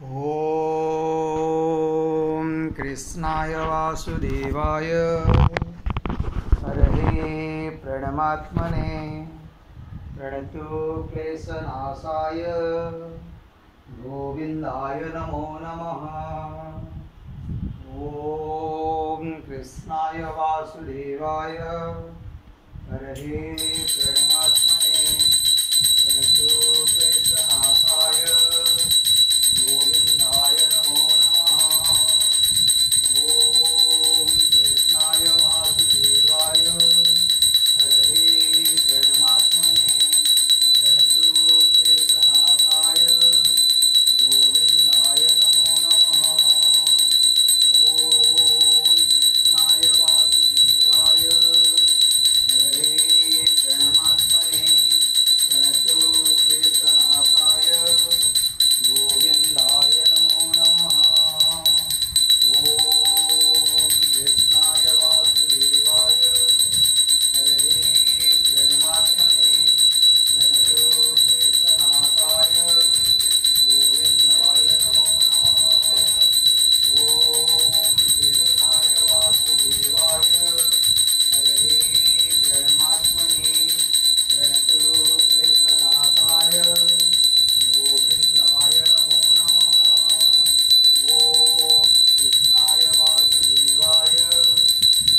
ॐ कृष्णाय वासुदेवाय हरये प्रणमात्मने प्रणतो क्लेशनाशाय गोविन्दाय नमो नमः। ॐ कृष्णाय वासुदेवाय हरये प्रणमात्मने प्रणतो क्लेशनाशाय गोविन्दाय नमो नमः। ॐ कृष्णाय वासुदेवाय हरये प्रणमात्मने प्रणतो क्लेशनाशाय गोविन्दाय नमो नमः। ॐ कृष्णाय वासुदेवाय हरये प्रणमात्मने प्रणतो क्लेशनाशाय गोविन्दाय नमो नमः। ॐ कृष्णाय वासुदेवाय हरये प्रणमात्मने प्रणतो क्लेशनाशाय गोविन्दाय नमो नमः। ॐ कृष्णाय वासुदेवाय हरये प्रणमात्मने प्रणतो क्लेशनाशाय गोविन्दाय नमो नमः। ॐ कृष्णाय वासुदेवाय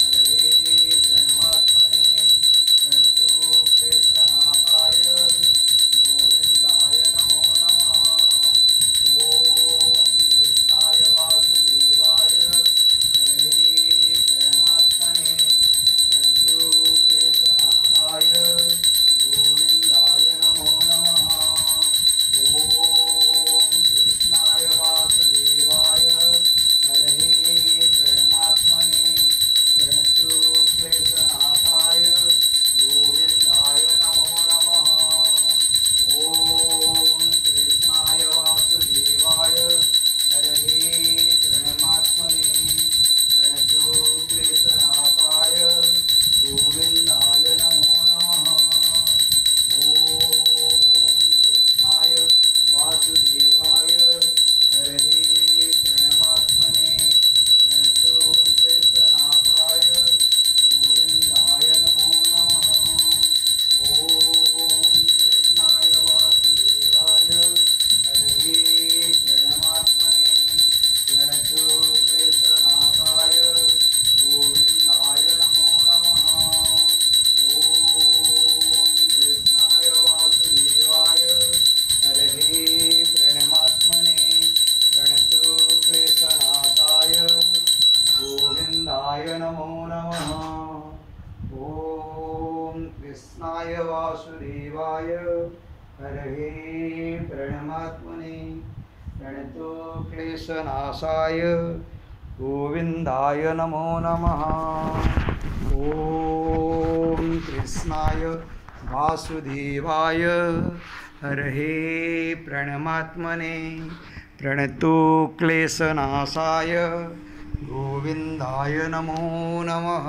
हरये प्रणमात्मने प्रणतो क्लेशनाशाय गोविन्दाय नमो नमः। ॐ कृष्णाय वासुदेवाय हरये प्रणमात्मने प्रणतो क्लेशनाशाय गोविन्दाय नमो नमः। ॐ कृष्णाय वासुदेवाय हरये प्रणमात्मने प्रणतो क्लेशनाशाय गोविन्दाय नमो नमः। ॐ कृष्णाय वासुदेवाय हरये प्रणमात्मने प्रणतो क्लेशनाशाय गोविन्दाय नमो नमः। ॐ कृष्णाय वासुदेवाय हरये प्रणमात्मने प्रणतो क्लेशनाशाय गोविन्दाय नमो नमः। ॐ कृष्णाय वासुदेवाय हरये प्रणमात्मने प्रणतो क्लेशनाशाय गोविन्दाय नमो नमः। ॐ कृष्णाय वासुदेवाय हरये प्रणमात्मने प्रणतो क्लेशनाशाय गोविन्दाय नमो नमः। ॐ कृष्णाय वासुदेवाय हरये प्रणमात्मने प्रणतो क्लेशनाशाय गोविन्दाय नमो नमः। ॐ कृष्णाय वासुदेवाय हरये प्रणमात्मने प्रणतो क्लेशनाशाय गोविन्दाय नमो नमः।